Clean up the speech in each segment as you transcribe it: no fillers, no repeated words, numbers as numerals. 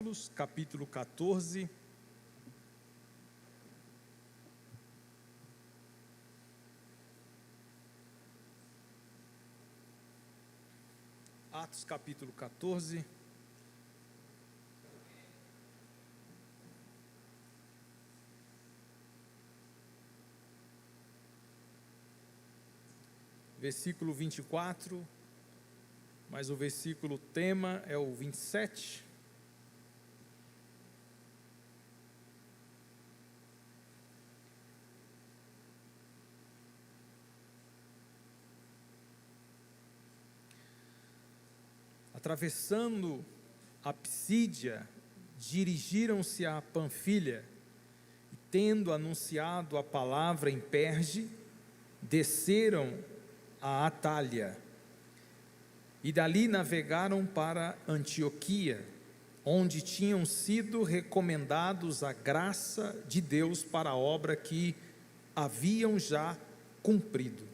Apóstolos, capítulo 14. Atos, capítulo 14. Versículo 24, mas o versículo tema é o 27. Atravessando a Psídia, dirigiram-se a Panfilha, e tendo anunciado a palavra em Perge, desceram a Atália, e dali navegaram para Antioquia, onde tinham sido recomendados a graça de Deus para a obra que haviam já cumprido.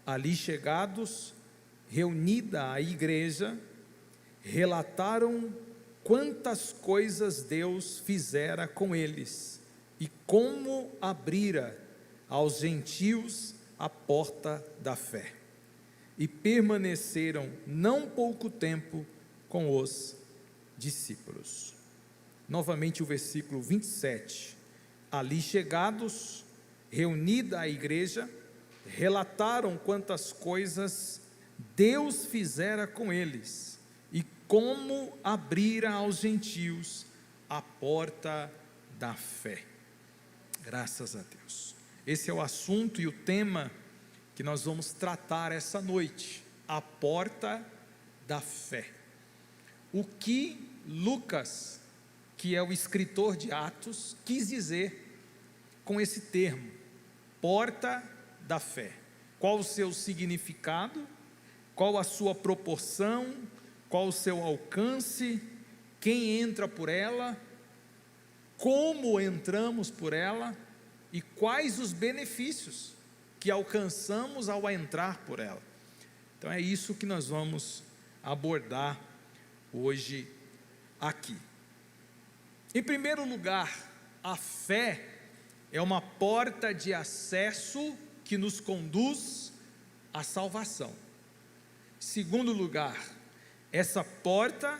Ali chegados, reunida a igreja, relataram quantas coisas Deus fizera com eles, e como abrira aos gentios a porta da fé, e permaneceram não pouco tempo com os discípulos. Novamente o versículo 27, ali chegados, reunida a igreja, relataram quantas coisas Deus fizera com eles, e como abrira aos gentios a porta da fé. Graças a Deus. Esse é o assunto e o tema que nós vamos tratar essa noite, a porta da fé. O que Lucas, que é o escritor de Atos, quis dizer com esse termo, porta da fé? Qual o seu significado? Qual a sua proporção? Qual o seu alcance? Quem entra por ela? Como entramos por ela? E quais os benefícios que alcançamos ao entrar por ela? Então é isso que nós vamos abordar hoje aqui. Em primeiro lugar, a fé é uma porta de acesso que nos conduz à salvação. Segundo lugar, essa porta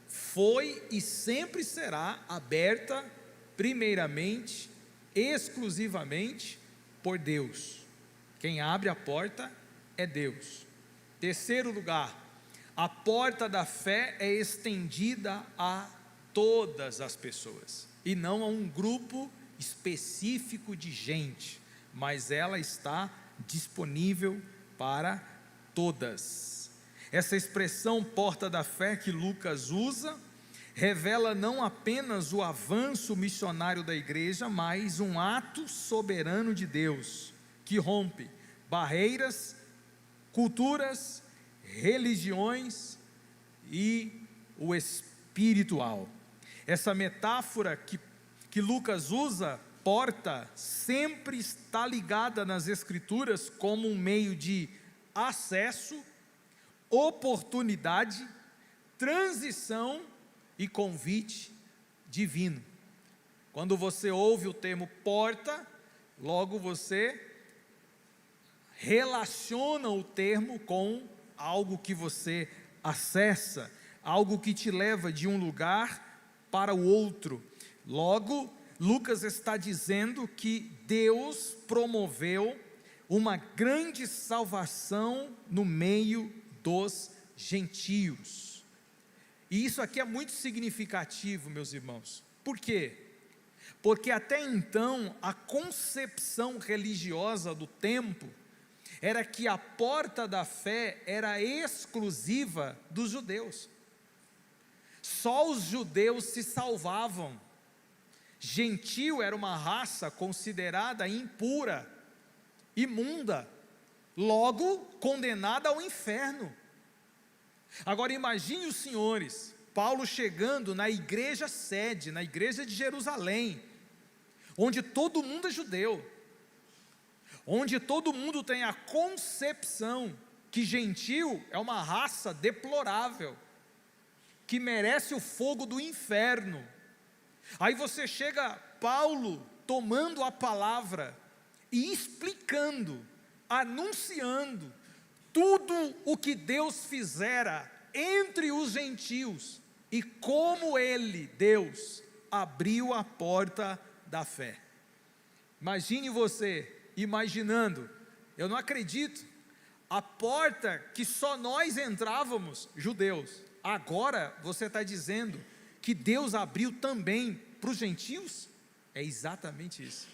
foi e sempre será aberta primeiramente, exclusivamente por Deus. Quem abre a porta é Deus. Terceiro lugar, a porta da fé é estendida a todas as pessoas, e não a um grupo específico de gente, mas ela está disponível para todas. Essa expressão porta da fé que Lucas usa, revela não apenas o avanço missionário da igreja, mas um ato soberano de Deus, que rompe barreiras, culturas, religiões e o espiritual. Essa metáfora que Lucas usa, porta, sempre está ligada nas Escrituras como um meio de acesso, oportunidade, transição e convite divino. Quando você ouve o termo porta, logo você relaciona o termo com algo que você acessa, algo que te leva de um lugar para o outro. Logo, Lucas está dizendo que Deus promoveu uma grande salvação no meio dos gentios. E isso aqui é muito significativo, meus irmãos. Por quê? Porque até então a concepção religiosa do tempo era que a porta da fé era exclusiva dos judeus. Só os judeus se salvavam. Gentio era uma raça considerada impura, imunda, logo condenada ao inferno. Agora imagine os senhores, Paulo chegando na igreja sede, na igreja de Jerusalém, onde todo mundo é judeu, onde todo mundo tem a concepção que gentio é uma raça deplorável, que merece o fogo do inferno. Aí você chega, Paulo, tomando a palavra e explicando, anunciando tudo o que Deus fizera entre os gentios e como ele, Deus, abriu a porta da fé. Imagine você imaginando, eu não acredito, a porta que só nós entrávamos, judeus, agora você está dizendo que Deus abriu também para os gentios? É exatamente isso.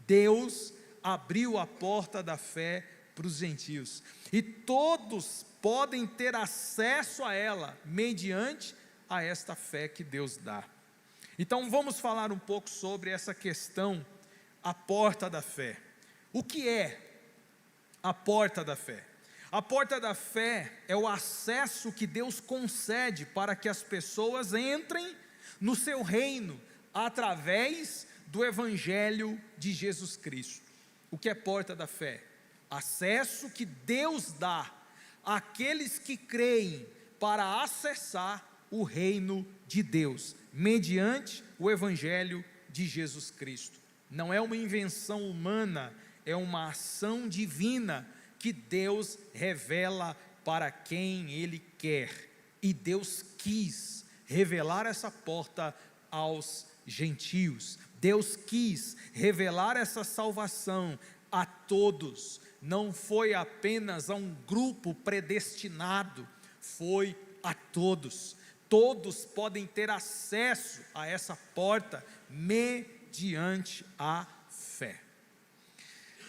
Deus abriu a porta da fé para os gentios, e todos podem ter acesso a ela, mediante a esta fé que Deus dá. Então vamos falar um pouco sobre essa questão, a porta da fé. O que é a porta da fé? A porta da fé é o acesso que Deus concede para que as pessoas entrem no seu reino, através do Evangelho de Jesus Cristo. O que é porta da fé? Acesso que Deus dá àqueles que creem para acessar o reino de Deus, mediante o Evangelho de Jesus Cristo. Não é uma invenção humana, é uma ação divina que Deus revela para quem Ele quer. E Deus quis revelar essa porta aos gentios. Deus quis revelar essa salvação a todos. Não foi apenas a um grupo predestinado, foi a todos. Todos podem ter acesso a essa porta mediante a fé.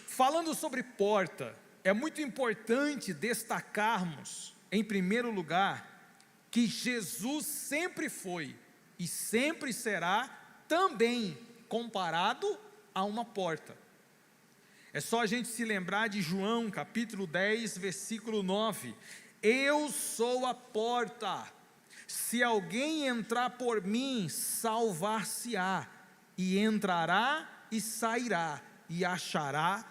Falando sobre porta, é muito importante destacarmos, em primeiro lugar, que Jesus sempre foi e sempre será também comparado a uma porta. É só a gente se lembrar de João capítulo 10, versículo 9: eu sou a porta, se alguém entrar por mim, salvar-se-á, e entrará e sairá, e achará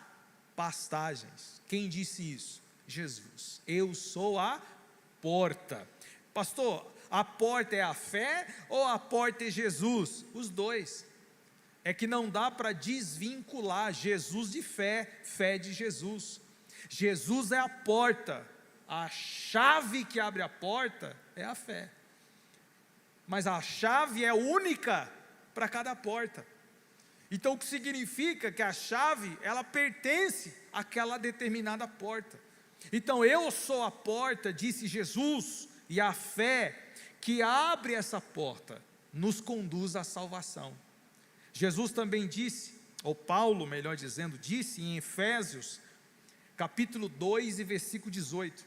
pastagens. Quem disse isso? Jesus. Eu sou a porta. Pastor, a porta é a fé ou a porta é Jesus? Os dois. É que não dá para desvincular Jesus de fé, fé de Jesus. Jesus é a porta, a chave que abre a porta é a fé. Mas a chave é única para cada porta. Então o que significa que a chave, ela pertence àquela determinada porta. Então eu sou a porta, disse Jesus, e a fé que abre essa porta nos conduz à salvação. Jesus também disse, ou Paulo, melhor dizendo, disse em Efésios, capítulo 2 e versículo 18,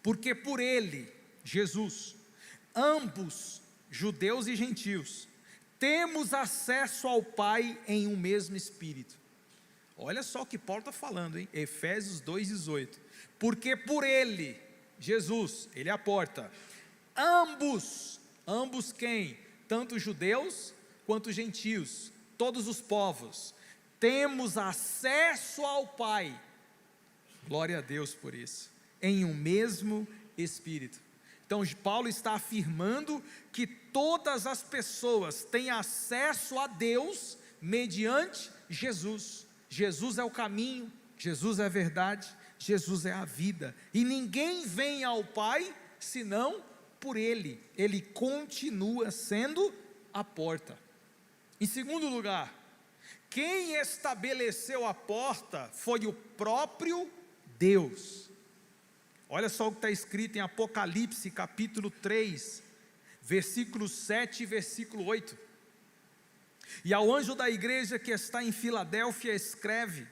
porque por ele, Jesus, ambos, judeus e gentios, temos acesso ao Pai em um mesmo Espírito. Olha só o que Paulo está falando, hein? Efésios 2,18. Porque por ele, Jesus, ele é a porta, ambos quem? Tanto judeus quanto gentios, todos os povos, temos acesso ao Pai, glória a Deus por isso, em um mesmo Espírito. Então Paulo está afirmando que todas as pessoas têm acesso a Deus mediante Jesus. Jesus é o caminho, Jesus é a verdade, Jesus é a vida, e ninguém vem ao Pai senão por Ele. Ele continua sendo a porta. Em segundo lugar, quem estabeleceu a porta foi o próprio Deus. Olha só o que está escrito em Apocalipse capítulo 3, versículo 7 e versículo 8. E ao anjo da igreja que está em Filadélfia escreve: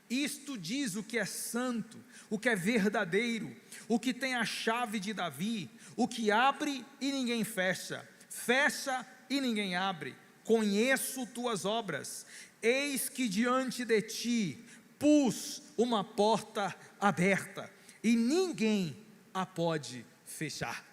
isto diz o que é santo, o que é verdadeiro, o que tem a chave de Davi, o que abre e ninguém fecha, fecha e ninguém abre. Conheço tuas obras, eis que diante de ti pus uma porta aberta, e ninguém a pode fechar.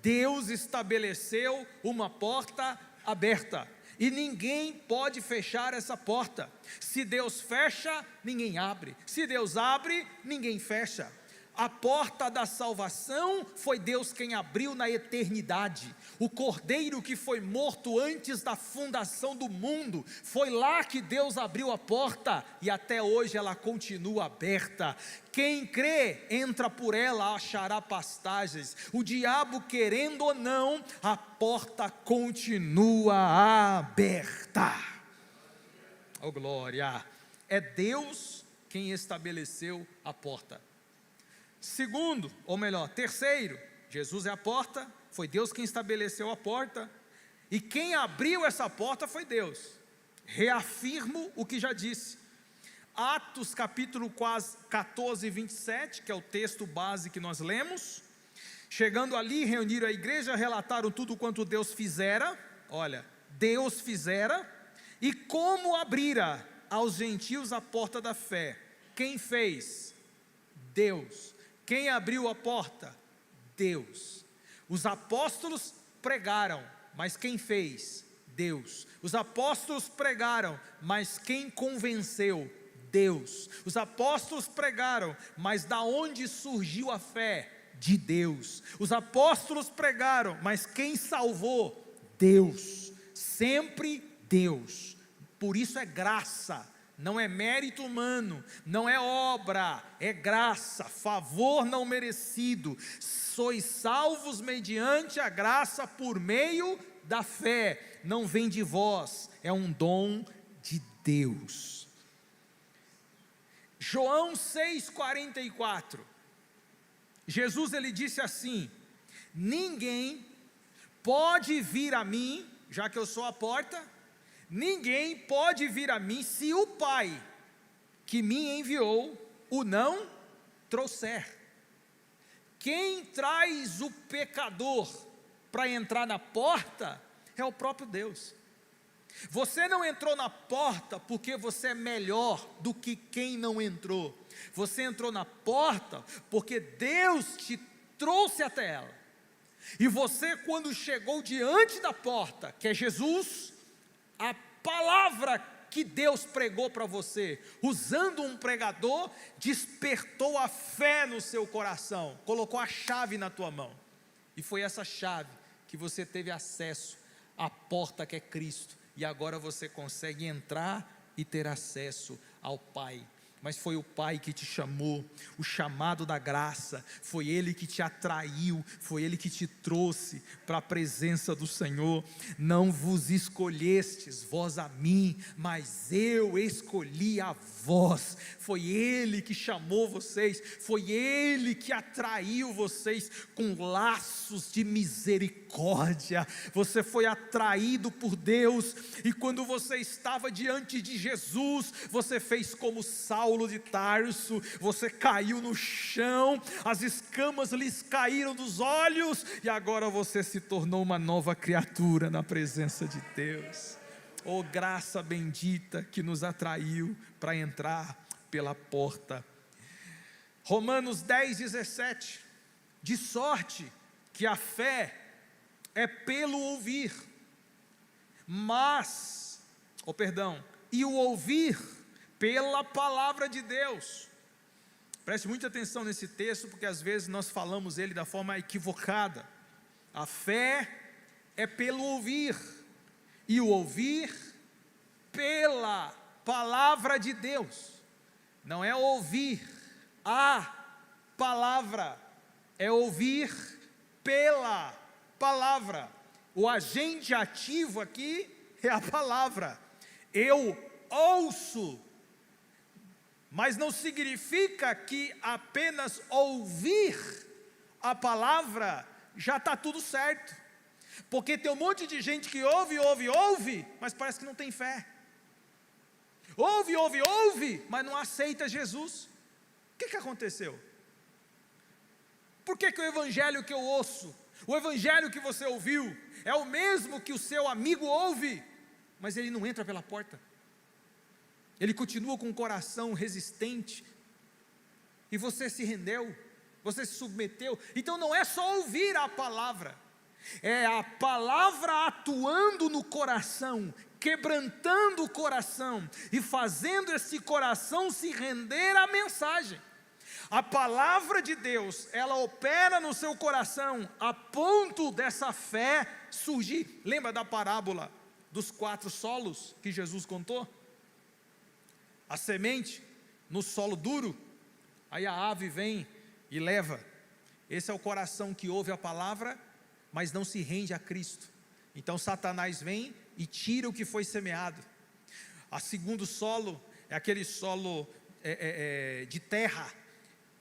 Deus estabeleceu uma porta aberta, e ninguém pode fechar essa porta. Se Deus fecha, ninguém abre. Se Deus abre, ninguém fecha. A porta da salvação foi Deus quem abriu na eternidade. O cordeiro que foi morto antes da fundação do mundo, foi lá que Deus abriu a porta, e até hoje ela continua aberta. Quem crê, entra por ela, achará pastagens. O diabo querendo ou não, a porta continua aberta. Oh glória! É Deus quem estabeleceu a porta. Segundo, ou melhor, terceiro, Jesus é a porta, foi Deus quem estabeleceu a porta, e quem abriu essa porta foi Deus. Reafirmo o que já disse. Atos capítulo 14, 27, que é o texto base que nós lemos. Chegando ali, reuniram a igreja, relataram tudo quanto Deus fizera. Olha, Deus fizera, e como abrira aos gentios a porta da fé. Quem fez? Deus. Quem abriu a porta? Deus. Os apóstolos pregaram, mas quem fez? Deus. Os apóstolos pregaram, mas quem convenceu? Deus. Os apóstolos pregaram, mas da onde surgiu a fé? De Deus. Os apóstolos pregaram, mas quem salvou? Deus. Sempre Deus. Por isso é graça. Não é mérito humano, não é obra, é graça, favor não merecido. Sois salvos mediante a graça por meio da fé. Não vem de vós, é um dom de Deus. João 6,44. Jesus ele disse assim: ninguém pode vir a mim, já que eu sou a porta. Ninguém pode vir a mim se o Pai que me enviou o não trouxer. Quem traz o pecador para entrar na porta é o próprio Deus. Você não entrou na porta porque você é melhor do que quem não entrou. Você entrou na porta porque Deus te trouxe até ela. E você, quando chegou diante da porta, que é Jesus, a palavra que Deus pregou para você, usando um pregador, despertou a fé no seu coração, colocou a chave na tua mão, e foi essa chave que você teve acesso à porta que é Cristo, e agora você consegue entrar e ter acesso ao Pai. Mas foi o Pai que te chamou, o chamado da graça, foi Ele que te atraiu, foi Ele que te trouxe para a presença do Senhor. Não vos escolhestes vós a mim, mas eu escolhi a vós. Foi Ele que chamou vocês, foi Ele que atraiu vocês com laços de misericórdia. Você foi atraído por Deus, e quando você estava diante de Jesus, você fez como Saulo de Tarso, você caiu no chão, as escamas lhes caíram dos olhos, e agora você se tornou uma nova criatura na presença de Deus. Oh, graça bendita que nos atraiu para entrar pela porta. Romanos 10, 17, de sorte que a fé é pelo ouvir, e o ouvir pela palavra de Deus. Preste muita atenção nesse texto, porque às vezes nós falamos ele da forma equivocada. A fé é pelo ouvir, e o ouvir pela palavra de Deus. Não é ouvir a palavra, é ouvir pela palavra. O agente ativo aqui é a palavra. Eu ouço, mas não significa que apenas ouvir a palavra já está tudo certo, porque tem um monte de gente que ouve, mas parece que não tem fé. Ouve, mas não aceita Jesus. O que aconteceu? Por que o evangelho que eu ouço, o evangelho que você ouviu, é o mesmo que o seu amigo ouve, mas ele não entra pela porta? Ele continua com o coração resistente, e você se rendeu, você se submeteu. Então não é só ouvir a palavra, é a palavra atuando no coração, quebrantando o coração, e fazendo esse coração se render à mensagem. A palavra de Deus, ela opera no seu coração a ponto dessa fé surgir. Lembra da parábola dos 4 solos que Jesus contou? A semente no solo duro, aí a ave vem e leva. Esse é o coração que ouve a palavra, mas não se rende a Cristo. Então Satanás vem e tira o que foi semeado. A segundo solo é aquele solo de terra,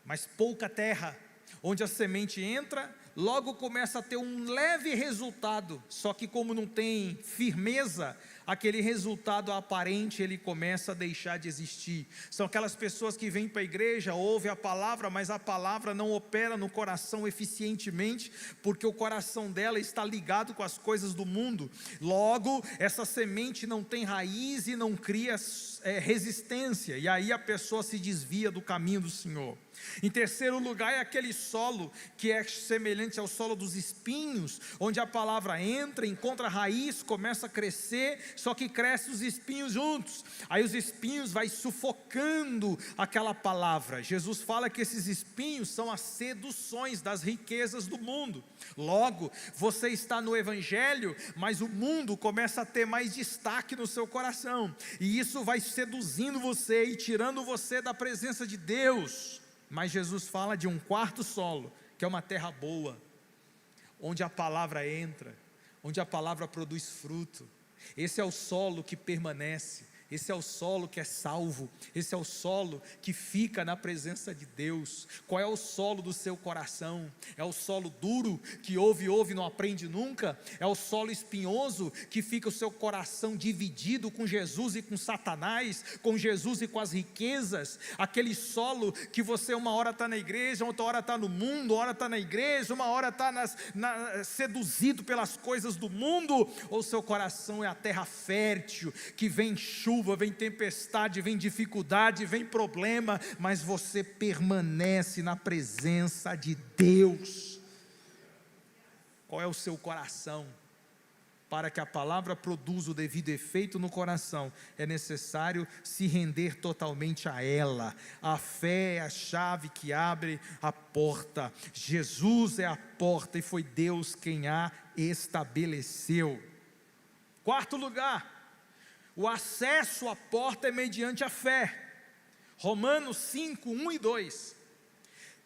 mas pouca terra, onde a semente entra, logo começa a ter um leve resultado, só que como não tem firmeza, aquele resultado aparente, ele começa a deixar de existir. São aquelas pessoas que vêm para a igreja, ouvem a palavra, mas a palavra não opera no coração eficientemente, porque o coração dela está ligado com as coisas do mundo. Logo, essa semente não tem raiz e não cria resistência, e aí a pessoa se desvia do caminho do Senhor. Em terceiro lugar é aquele solo que é semelhante ao solo dos espinhos, onde a palavra entra, encontra raiz, começa a crescer, só que cresce os espinhos juntos, aí os espinhos vai sufocando aquela palavra. Jesus fala que esses espinhos são as seduções das riquezas do mundo. Logo, você está no evangelho, mas o mundo começa a ter mais destaque no seu coração, e isso vai seduzindo você e tirando você da presença de Deus. Mas Jesus fala de um quarto solo, que é uma terra boa, onde a palavra entra, onde a palavra produz fruto. Esse é o solo que permanece, esse é o solo que é salvo, esse é o solo que fica na presença de Deus. Qual é o solo do seu coração? É o solo duro, que ouve e não aprende nunca? É o solo espinhoso, que fica o seu coração dividido com Jesus e com Satanás, com Jesus e com as riquezas? Aquele solo que você uma hora está na igreja, outra hora está no mundo, uma hora está na igreja, uma hora está seduzido pelas coisas do mundo? Ou seu coração é a terra fértil, que vem chuva, vem tempestade, vem dificuldade, vem problema, mas você permanece na presença de Deus? Qual é o seu coração? Para que a palavra produza o devido efeito no coração, é necessário se render totalmente a ela. A fé é a chave que abre a porta. Jesus é a porta e foi Deus quem a estabeleceu. Quarto lugar, o acesso à porta é mediante a fé. Romanos 5, 1 e 2.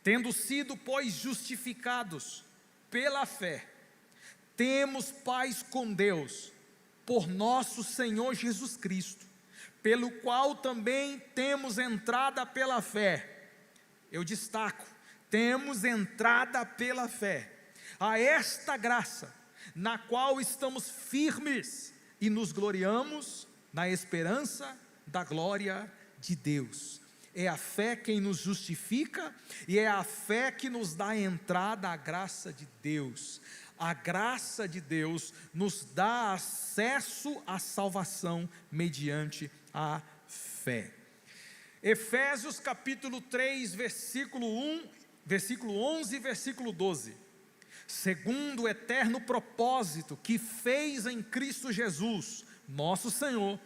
Tendo sido, pois, justificados pela fé, temos paz com Deus, por nosso Senhor Jesus Cristo, pelo qual também temos entrada pela fé. Eu destaco, temos entrada pela fé, a esta graça, na qual estamos firmes e nos gloriamos na esperança da glória de Deus. É a fé quem nos justifica, e é a fé que nos dá entrada à graça de Deus. A graça de Deus nos dá acesso à salvação mediante a fé. Efésios capítulo 3, versículo 11 e versículo 12. Segundo o eterno propósito que fez em Cristo Jesus, nosso Senhor,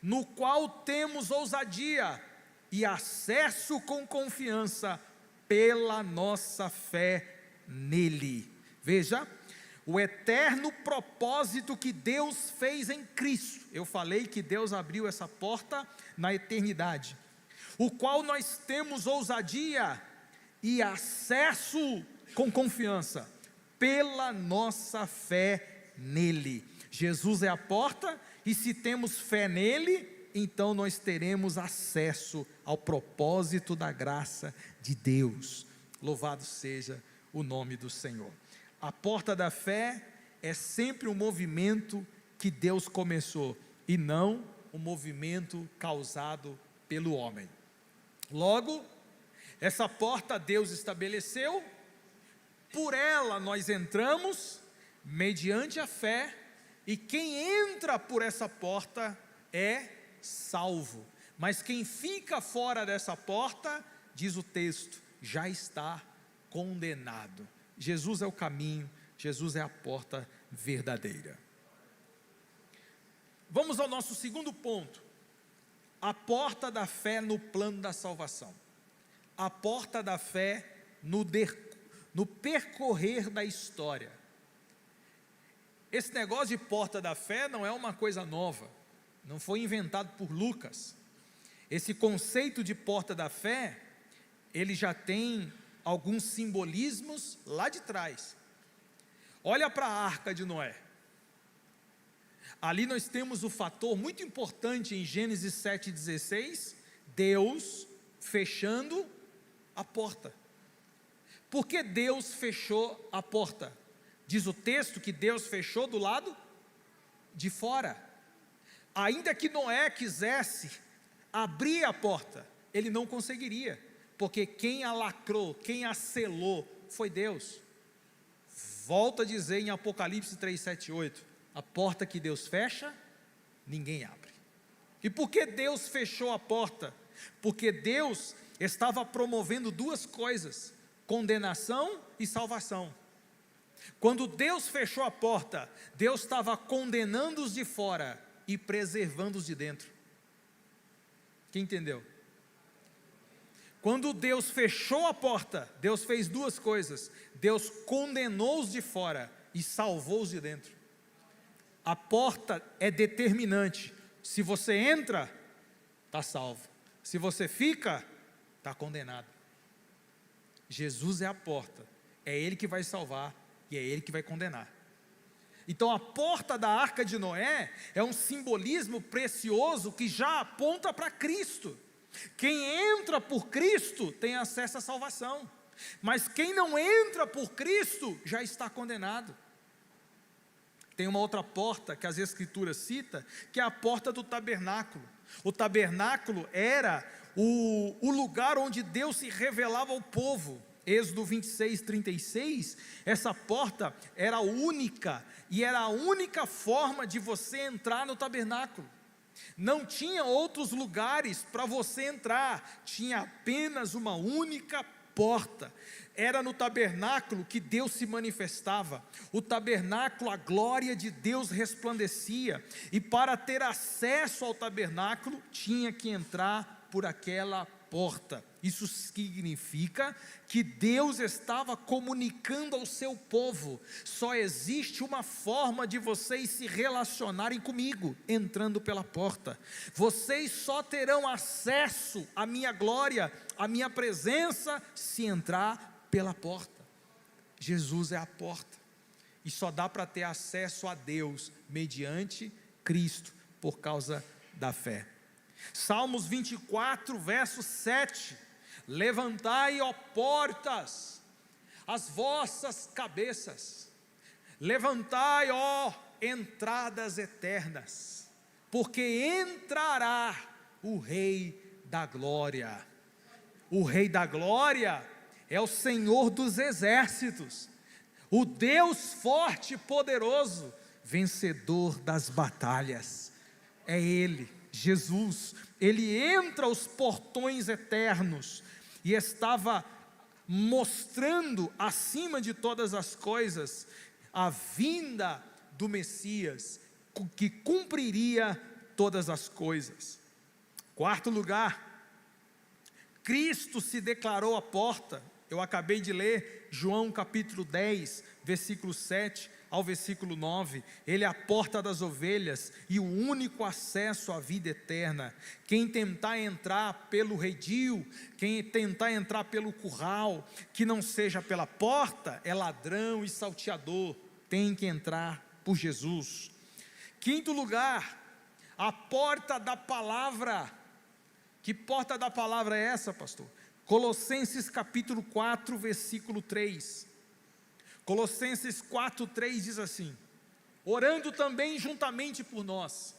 no qual temos ousadia e acesso com confiança pela nossa fé nele. Veja, o eterno propósito que Deus fez em Cristo. Eu falei que Deus abriu essa porta na eternidade, o qual nós temos ousadia e acesso com confiança pela nossa fé nele. Jesus é a porta, e se temos fé nele, então nós teremos acesso ao propósito da graça de Deus. Louvado seja o nome do Senhor. A porta da fé é sempre um movimento que Deus começou, e não um movimento causado pelo homem. Logo, essa porta Deus estabeleceu, por ela nós entramos, mediante a fé, e quem entra por essa porta é salvo. Mas quem fica fora dessa porta, diz o texto, já está condenado. Jesus é o caminho, Jesus é a porta verdadeira. Vamos ao nosso segundo ponto, a porta da fé no plano da salvação. a porta da fé no percorrer da história. Esse negócio de porta da fé não é uma coisa nova, não foi inventado por Lucas. Esse conceito de porta da fé, ele já tem alguns simbolismos lá de trás. Olha para a arca de Noé. Ali nós temos o fator muito importante em Gênesis 7,16, Deus fechando a porta. Por que Deus fechou a porta? Diz o texto que Deus fechou do lado de fora. Ainda que Noé quisesse abrir a porta, ele não conseguiria, porque quem a lacrou, quem a selou, foi Deus. Volta a dizer em Apocalipse 3, 7 e 8, a porta que Deus fecha, ninguém abre. E por que Deus fechou a porta? Porque Deus estava promovendo duas coisas, condenação e salvação. Quando Deus fechou a porta, Deus estava condenando os de fora e preservando os de dentro. Quem entendeu? Quando Deus fechou a porta, Deus fez duas coisas, Deus condenou os de fora e salvou os de dentro. A porta é determinante, se você entra, está salvo, se você fica, está condenado. Jesus é a porta, é Ele que vai salvar e é Ele que vai condenar. Então a porta da arca de Noé é um simbolismo precioso que já aponta para Cristo. Quem entra por Cristo tem acesso à salvação, mas quem não entra por Cristo já está condenado. Tem uma outra porta que as Escrituras citam, que é a porta do tabernáculo. O tabernáculo era o lugar onde Deus se revelava ao povo. Êxodo 26, 36, essa porta era única, e era a única forma de você entrar no tabernáculo. Não tinha outros lugares para você entrar, tinha apenas uma única porta. Era no tabernáculo que Deus se manifestava. O tabernáculo, a glória de Deus resplandecia, e para ter acesso ao tabernáculo, tinha que entrar por aquela porta. Isso significa que Deus estava comunicando ao seu povo: só existe uma forma de vocês se relacionarem comigo, entrando pela porta. Vocês só terão acesso à minha glória, à minha presença, se entrar pela porta. Jesus é a porta, e só dá para ter acesso a Deus mediante Cristo, por causa da fé. Salmos 24, verso 7, levantai, ó portas, as vossas cabeças, levantai, ó entradas eternas, porque entrará o Rei da Glória. O Rei da Glória é o Senhor dos exércitos, o Deus forte e poderoso, vencedor das batalhas. É Ele, Jesus. Ele entra aos portões eternos e estava mostrando, acima de todas as coisas, a vinda do Messias, que cumpriria todas as coisas. Quarto lugar, Cristo se declarou a porta. Eu acabei de ler João capítulo 10, versículo 7 ao versículo 9, Ele é a porta das ovelhas e o único acesso à vida eterna. Quem tentar entrar pelo redil, quem tentar entrar pelo curral, que não seja pela porta, é ladrão e salteador. Tem que entrar por Jesus. Quinto lugar, a porta da palavra. Que porta da palavra é essa, pastor? Colossenses capítulo 4, versículo 3. Colossenses 4, 3 diz assim: orando também juntamente por nós,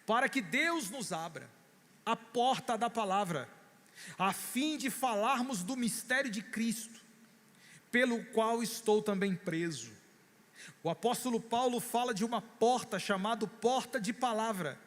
para que Deus nos abra a porta da palavra, a fim de falarmos do mistério de Cristo, pelo qual estou também preso. O apóstolo Paulo fala de uma porta chamada porta de palavra,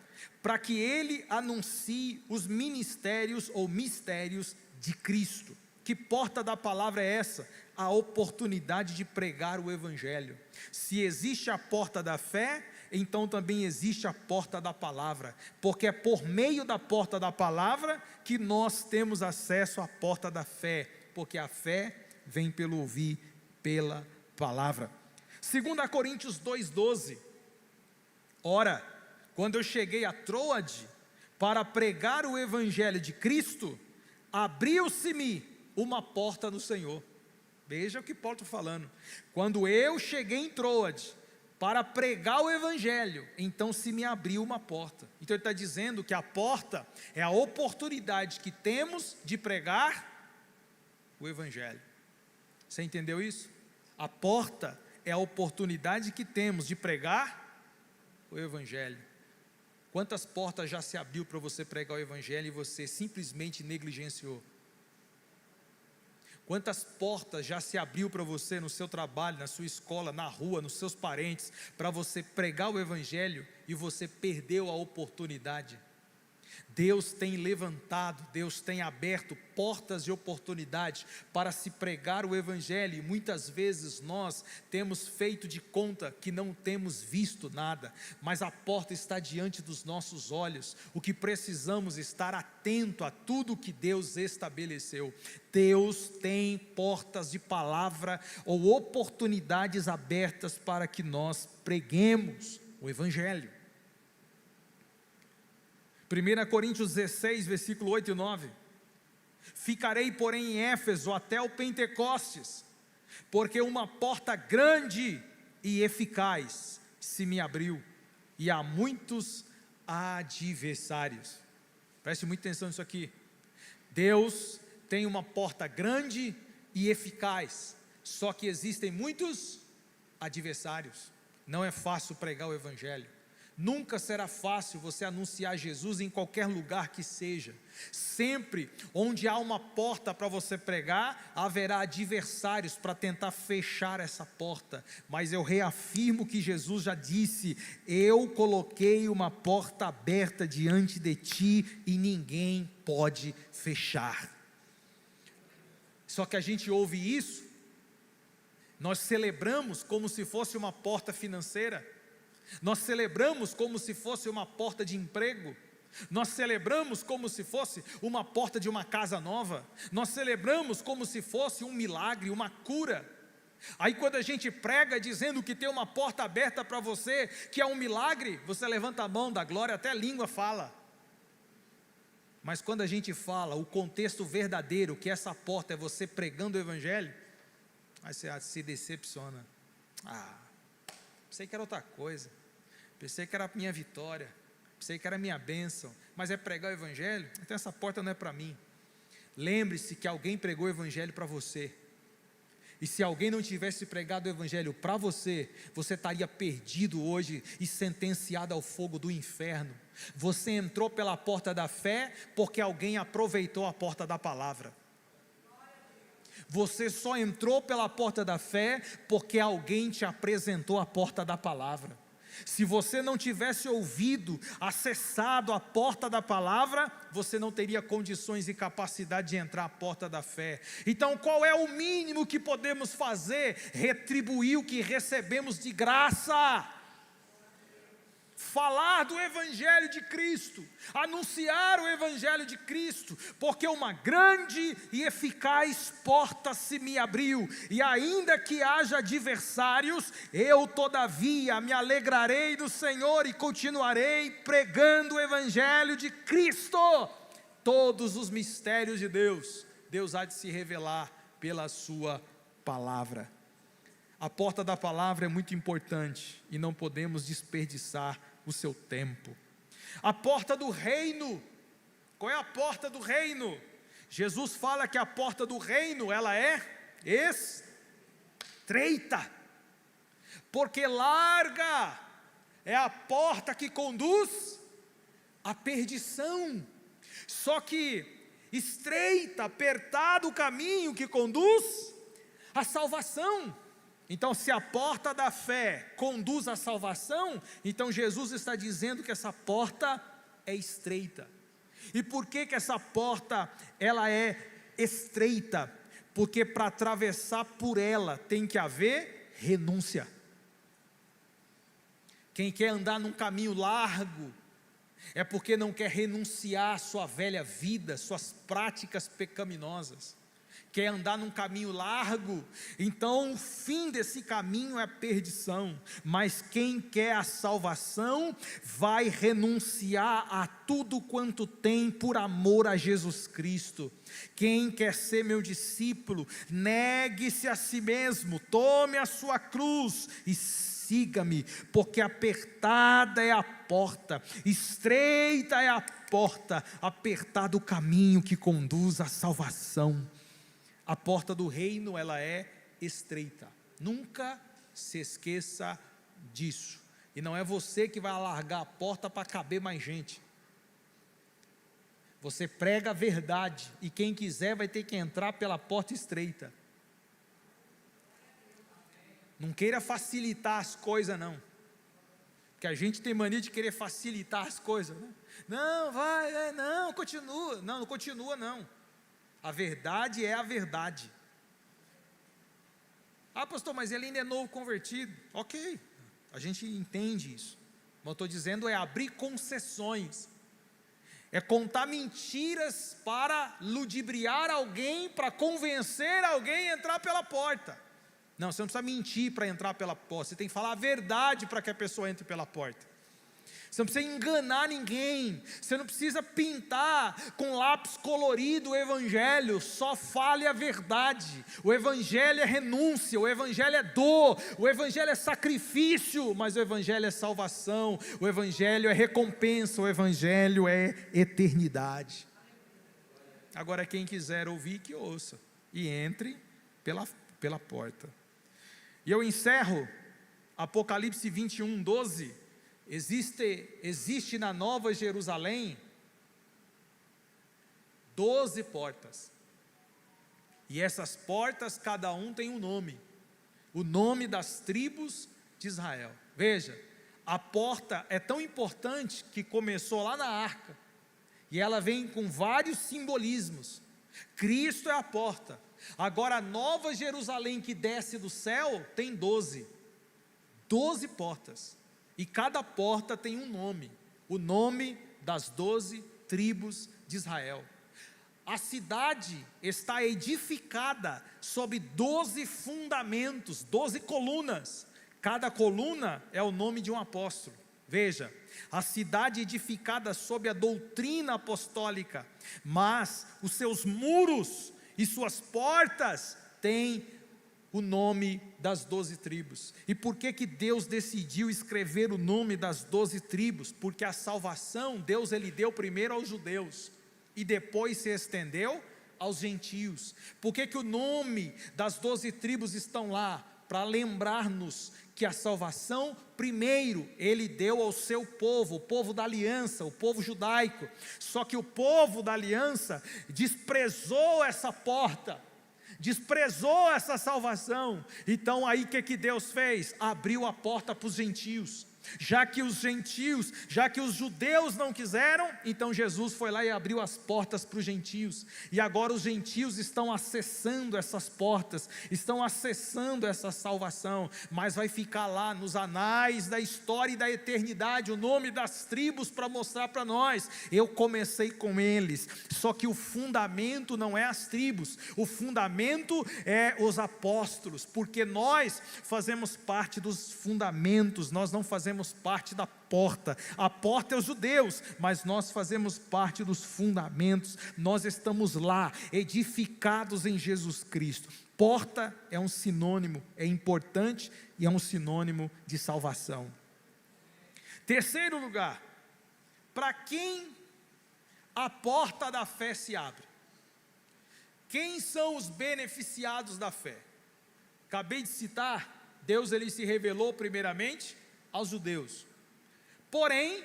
para que ele anuncie os ministérios ou mistérios de Cristo. Que porta da palavra é essa? A oportunidade de pregar o Evangelho. Se existe a porta da fé, então também existe a porta da palavra, porque é por meio da porta da palavra que nós temos acesso à porta da fé, porque a fé vem pelo ouvir, pela palavra. 2 Coríntios 2,12, ora, quando eu cheguei a Troade para pregar o evangelho de Cristo, abriu-se-me uma porta no Senhor. Veja o que Paulo está falando. Quando eu cheguei em Troade para pregar o evangelho, então se me abriu uma porta. Então ele está dizendo que a porta é a oportunidade que temos de pregar o evangelho. Você entendeu isso? A porta é a oportunidade que temos de pregar o evangelho. Quantas portas já se abriu para você pregar o evangelho e você simplesmente negligenciou? Quantas portas já se abriu para você no seu trabalho, na sua escola, na rua, nos seus parentes, para você pregar o evangelho e você perdeu a oportunidade? Deus tem levantado, Deus tem aberto portas de oportunidade para se pregar o evangelho, e muitas vezes nós temos feito de conta que não temos visto nada, mas a porta está diante dos nossos olhos. O que precisamos estar atento a tudo que Deus estabeleceu. Deus tem portas de palavra ou oportunidades abertas para que nós preguemos o evangelho. 1 Coríntios 16, versículo 8 e 9, ficarei porém em Éfeso até o Pentecostes, porque uma porta grande e eficaz se me abriu, e há muitos adversários. Preste muita atenção nisso aqui. Deus tem uma porta grande e eficaz, só que existem muitos adversários. Não é fácil pregar o evangelho. Nunca será fácil você anunciar Jesus em qualquer lugar que seja. Sempre onde há uma porta para você pregar, haverá adversários para tentar fechar essa porta. Mas eu reafirmo que Jesus já disse: eu coloquei uma porta aberta diante de ti e ninguém pode fechar. Só que a gente ouve isso, nós celebramos como se fosse uma porta financeira. Nós celebramos como se fosse uma porta de emprego. Nós celebramos como se fosse uma porta de uma casa nova. Nós celebramos como se fosse um milagre, uma cura. Aí quando a gente prega dizendo que tem uma porta aberta para você, que é um milagre, você levanta a mão, dá glória, até a língua fala. Mas quando a gente fala o contexto verdadeiro, que essa porta é você pregando o evangelho, aí você se decepciona. Pensei que era outra coisa, pensei que era a minha vitória, pensei que era a minha bênção, mas é pregar o evangelho? Então essa porta não é para mim. Lembre-se que alguém pregou o evangelho para você, e se alguém não tivesse pregado o evangelho para você, você estaria perdido hoje e sentenciado ao fogo do inferno. Você entrou pela porta da fé, porque alguém aproveitou a porta da palavra. Você só entrou pela porta da fé porque alguém te apresentou a porta da palavra. Se você não tivesse ouvido, acessado a porta da palavra, você não teria condições e capacidade de entrar à porta da fé. Então qual é o mínimo que podemos fazer? Retribuir o que recebemos de graça. Falar do evangelho de Cristo, anunciar o evangelho de Cristo, porque uma grande e eficaz porta se me abriu, e ainda que haja adversários, eu todavia me alegrarei do Senhor e continuarei pregando o evangelho de Cristo. Todos os mistérios de Deus, Deus há de se revelar pela sua palavra. A porta da palavra é muito importante e não podemos desperdiçar o seu tempo. A porta do reino. Qual é a porta do reino? Jesus fala que a porta do reino, ela é estreita, porque larga é a porta que conduz à perdição, só que estreita, apertado o caminho que conduz à salvação. Então, se a porta da fé conduz à salvação, então Jesus está dizendo que essa porta é estreita. E por que essa porta ela é estreita? Porque para atravessar por ela tem que haver renúncia. Quem quer andar num caminho largo é porque não quer renunciar à sua velha vida, suas práticas pecaminosas. Quer andar num caminho largo, então o fim desse caminho é a perdição. Mas quem quer a salvação vai renunciar a tudo quanto tem por amor a Jesus Cristo. Quem quer ser meu discípulo, negue-se a si mesmo, tome a sua cruz e siga-me, porque apertada é a porta, estreita é a porta, apertado o caminho que conduz à salvação. A porta do reino, ela é estreita. Nunca se esqueça disso. E não é você que vai alargar a porta para caber mais gente. Você prega a verdade, e quem quiser vai ter que entrar pela porta estreita. Não queira facilitar as coisas, não. Porque a gente tem mania de querer facilitar as coisas, né? Não, vai, não, continua. Não continua não. A verdade é a verdade. Ah, pastor, mas ele ainda é novo convertido. Ok, a gente entende isso. Mas eu estou dizendo é abrir concessões. É contar mentiras para ludibriar alguém, para convencer alguém a entrar pela porta. Não, você não precisa mentir para entrar pela porta. Você tem que falar a verdade para que a pessoa entre pela porta. Você não precisa enganar ninguém, você não precisa pintar com lápis colorido o evangelho, só fale a verdade. O evangelho é renúncia, o evangelho é dor, o evangelho é sacrifício, mas o evangelho é salvação, o evangelho é recompensa, o evangelho é eternidade. Agora quem quiser ouvir, que ouça, e entre pela porta. E eu encerro Apocalipse 21, 12, Existe na Nova Jerusalém 12 portas, e essas portas cada um tem um nome, o nome das tribos de Israel. Veja, a porta é tão importante que começou lá na arca, e ela vem com vários simbolismos. Cristo é a porta. Agora a Nova Jerusalém que desce do céu tem 12 portas. E cada porta tem um nome, o nome das 12 tribos de Israel. A cidade está edificada sobre 12 fundamentos, 12 colunas. Cada coluna é o nome de um apóstolo. Veja, a cidade edificada sob a doutrina apostólica, mas os seus muros e suas portas têm o nome das 12 tribos. E por que Deus decidiu escrever o nome das 12 tribos? Porque a salvação, Deus ele deu primeiro aos judeus, e depois se estendeu aos gentios. Por que o nome das 12 tribos estão lá? Para lembrar-nos que a salvação, primeiro, ele deu ao seu povo, o povo da aliança, o povo judaico. Só que o povo da aliança desprezou essa porta, desprezou essa salvação. Então aí o que Deus fez? Abriu a porta para os gentios. Já que os judeus não quiseram, então Jesus foi lá e abriu as portas para os gentios, e agora os gentios estão acessando essas portas, estão acessando essa salvação, mas vai ficar lá nos anais da história e da eternidade, o nome das tribos para mostrar para nós, eu comecei com eles, só que o fundamento não é as tribos, o fundamento é os apóstolos, porque nós fazemos parte dos fundamentos, nós não fazemos parte da porta. A porta é os judeus, mas nós fazemos parte dos fundamentos. Nós estamos lá, edificados em Jesus Cristo. Porta é um sinônimo, é importante e é um sinônimo de salvação. Terceiro lugar, para quem a porta da fé se abre? Quem são os beneficiados da fé? Acabei de citar, Deus ele se revelou primeiramente aos judeus, porém,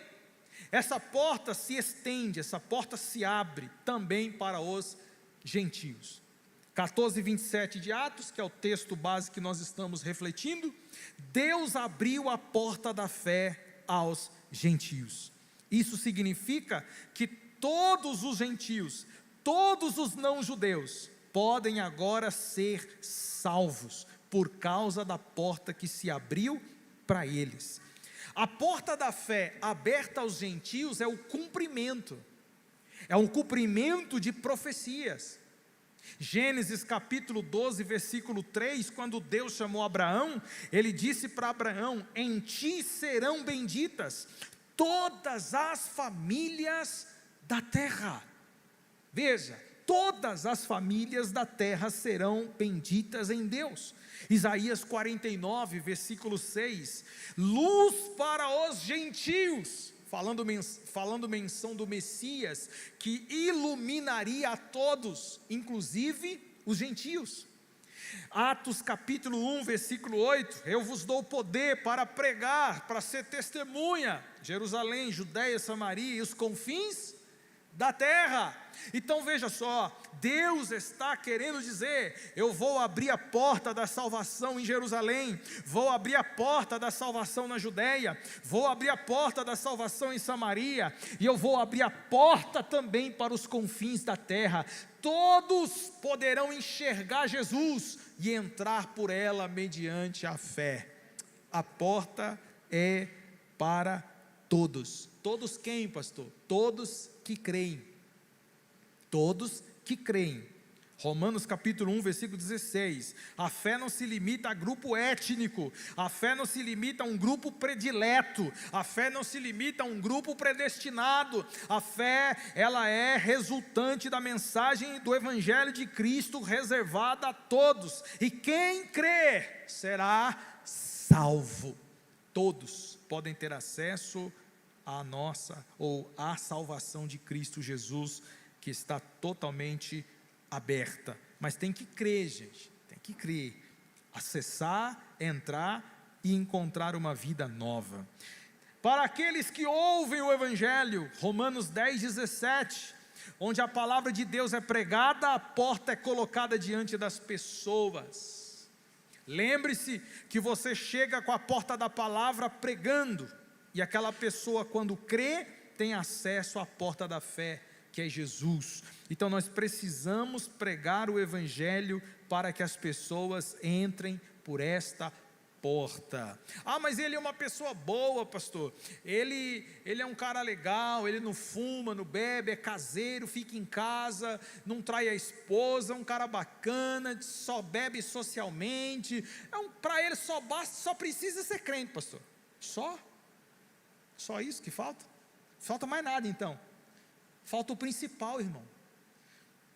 essa porta se estende, essa porta se abre também para os gentios. 14:27 de Atos, que é o texto base que nós estamos refletindo, Deus abriu a porta da fé aos gentios. Isso significa que todos os gentios, todos os não judeus, podem agora ser salvos, por causa da porta que se abriu para eles. A porta da fé aberta aos gentios é o cumprimento, é um cumprimento de profecias. Gênesis capítulo 12, versículo 3, quando Deus chamou Abraão, Ele disse para Abraão: em ti serão benditas todas as famílias da terra. Veja, todas as famílias da terra serão benditas em Deus. Isaías 49, versículo 6, luz para os gentios, falando menção do Messias, que iluminaria a todos, inclusive os gentios. Atos capítulo 1, versículo 8, eu vos dou poder para pregar, para ser testemunha, Jerusalém, Judeia, Samaria e os confins da terra. Então veja só, Deus está querendo dizer: eu vou abrir a porta da salvação em Jerusalém, vou abrir a porta da salvação na Judeia, vou abrir a porta da salvação em Samaria, e eu vou abrir a porta também para os confins da terra. Todos poderão enxergar Jesus e entrar por ela mediante a fé. A porta é para todos. Todos quem, pastor? Todos que creem. Todos que creem. Romanos capítulo 1, versículo 16, a fé não se limita a grupo étnico, a fé não se limita a um grupo predileto, a fé não se limita a um grupo predestinado, a fé, ela é resultante da mensagem do Evangelho de Cristo, reservada a todos, e quem crê será salvo. Todos podem ter acesso à nossa, ou à salvação de Cristo Jesus, que está totalmente aberta, mas tem que crer, gente, tem que crer, acessar, entrar e encontrar uma vida nova. Para aqueles que ouvem o Evangelho, Romanos 10, 17, onde a palavra de Deus é pregada, a porta é colocada diante das pessoas. Lembre-se que você chega com a porta da palavra pregando, e aquela pessoa, quando crê, tem acesso à porta da fé, que é Jesus. Então nós precisamos pregar o Evangelho para que as pessoas entrem por esta porta. Ah, mas ele é uma pessoa boa, pastor, ele é um cara legal, ele não fuma, não bebe, é caseiro, fica em casa, não trai a esposa, é um cara bacana, só bebe socialmente, para ele só precisa ser crente, pastor. Só isso que falta? Falta mais nada então. Falta o principal, irmão.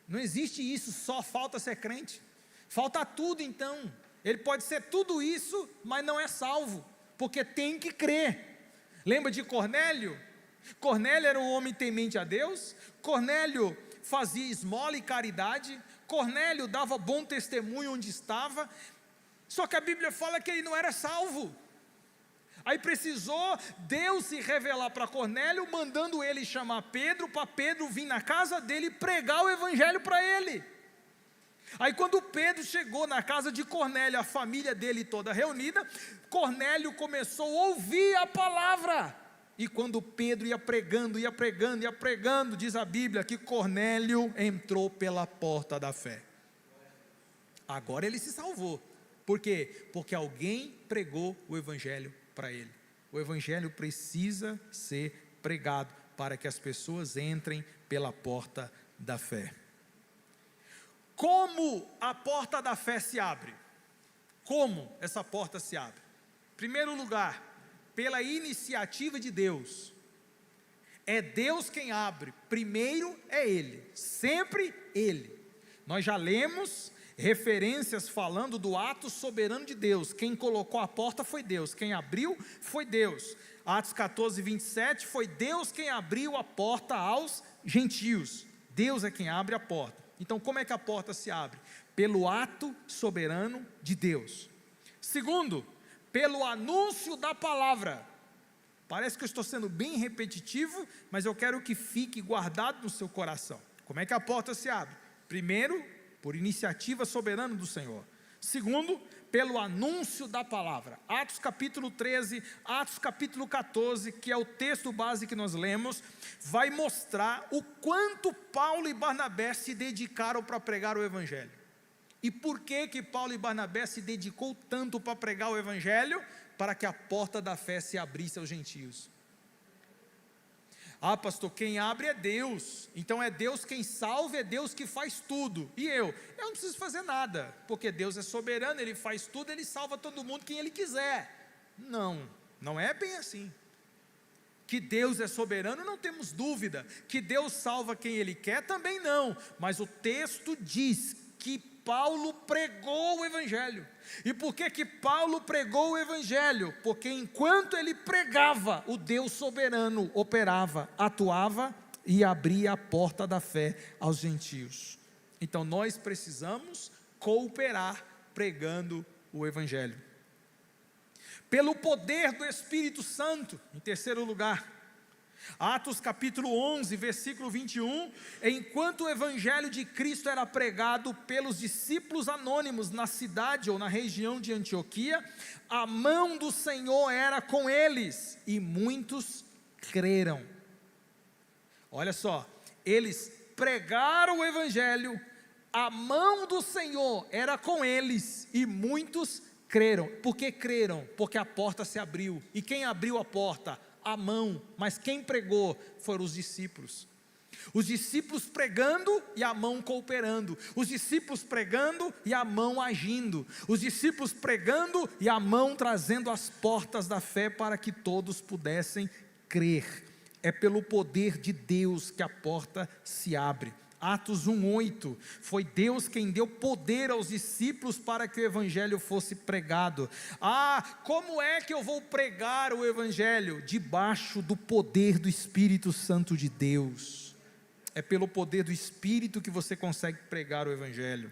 Não existe isso, só falta ser crente. Falta tudo então. Ele pode ser tudo isso, mas não é salvo, porque tem que crer. Lembra de Cornélio? Cornélio era um homem temente a Deus. Cornélio fazia esmola e caridade. Cornélio dava bom testemunho onde estava. Só que a Bíblia fala que ele não era salvo. Aí precisou Deus se revelar para Cornélio, mandando ele chamar Pedro, para Pedro vir na casa dele e pregar o Evangelho para ele. Aí quando Pedro chegou na casa de Cornélio, a família dele toda reunida, Cornélio começou a ouvir a palavra. E quando Pedro ia pregando, diz a Bíblia que Cornélio entrou pela porta da fé. Agora ele se salvou. Por quê? Porque alguém pregou o Evangelho para ele. O Evangelho precisa ser pregado para que as pessoas entrem pela porta da fé. Como a porta da fé se abre? Como essa porta se abre? Em primeiro lugar, pela iniciativa de Deus. É Deus quem abre, primeiro é Ele, sempre Ele. Nós já lemos referências falando do ato soberano de Deus. Quem colocou a porta foi Deus, quem abriu foi Deus. Atos 14, 27, foi Deus quem abriu a porta aos gentios. Deus é quem abre a porta. Então como é que a porta se abre? Pelo ato soberano de Deus. Segundo, pelo anúncio da palavra. Parece que eu estou sendo bem repetitivo, mas eu quero que fique guardado no seu coração. Como é que a porta se abre? Primeiro, por iniciativa soberana do Senhor. Segundo, pelo anúncio da palavra. Atos capítulo 13, Atos capítulo 14, que é o texto base que nós lemos, vai mostrar o quanto Paulo e Barnabé se dedicaram para pregar o Evangelho. E por que Paulo e Barnabé se dedicou tanto para pregar o Evangelho? para que a porta da fé se abrisse aos gentios. Ah, pastor, quem abre é Deus, então é Deus quem salva, é Deus que faz tudo, e eu não preciso fazer nada, porque Deus é soberano, Ele faz tudo, Ele salva todo mundo, quem Ele quiser. Não é bem assim. Que Deus é soberano, não temos dúvida. Que Deus salva quem Ele quer, também não. Mas o texto diz que Paulo pregou o Evangelho. E por que Paulo pregou o Evangelho? Porque enquanto ele pregava, o Deus soberano operava, atuava e abria a porta da fé aos gentios. Então nós precisamos cooperar pregando o Evangelho. Pelo poder do Espírito Santo, em terceiro lugar, Atos capítulo 11, versículo 21, enquanto o Evangelho de Cristo era pregado pelos discípulos anônimos na cidade ou na região de Antioquia, a mão do Senhor era com eles, e muitos creram. Olha só, eles pregaram o Evangelho, a mão do Senhor era com eles, e muitos creram. Por que creram? Porque a porta se abriu, e quem abriu a porta? A mão. Mas quem pregou foram os discípulos. Os discípulos pregando e a mão cooperando. Os discípulos pregando e a mão agindo. Os discípulos pregando e a mão trazendo as portas da fé para que todos pudessem crer. É pelo poder de Deus que a porta se abre. Atos 1:8, foi Deus quem deu poder aos discípulos para que o Evangelho fosse pregado. Como é que eu vou pregar o Evangelho? Debaixo do poder do Espírito Santo de Deus. É pelo poder do Espírito que você consegue pregar o Evangelho.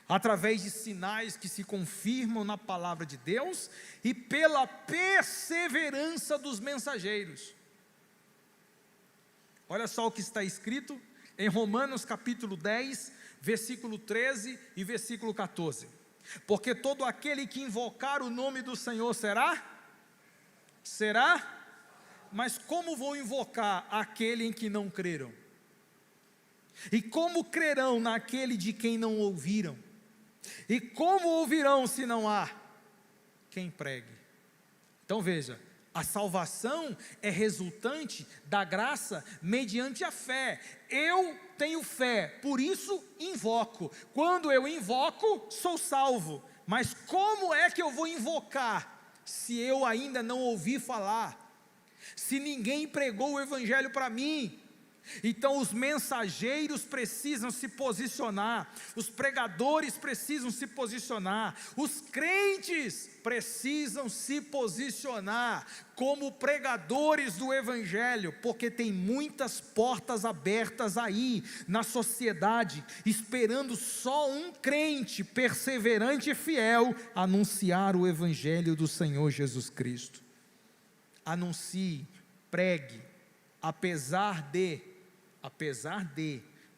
Através de sinais que se confirmam na palavra de Deus e pela perseverança dos mensageiros. Olha só o que está escrito em Romanos capítulo 10, versículo 13 e versículo 14. Porque todo aquele que invocar o nome do Senhor será? Mas como vou invocar aquele em que não creram? E como crerão naquele de quem não ouviram? E como ouvirão se não há quem pregue? Então veja, a salvação é resultante da graça mediante a fé. Eu tenho fé, por isso invoco. Quando eu invoco, sou salvo. Mas como é que eu vou invocar se eu ainda não ouvi falar? Se ninguém pregou o Evangelho para mim? Então os mensageiros precisam se posicionar, os pregadores precisam se posicionar, os crentes precisam se posicionar como pregadores do Evangelho, porque tem muitas portas abertas aí na sociedade, esperando só um crente perseverante e fiel anunciar o Evangelho do Senhor Jesus Cristo. Anuncie, pregue, apesar de,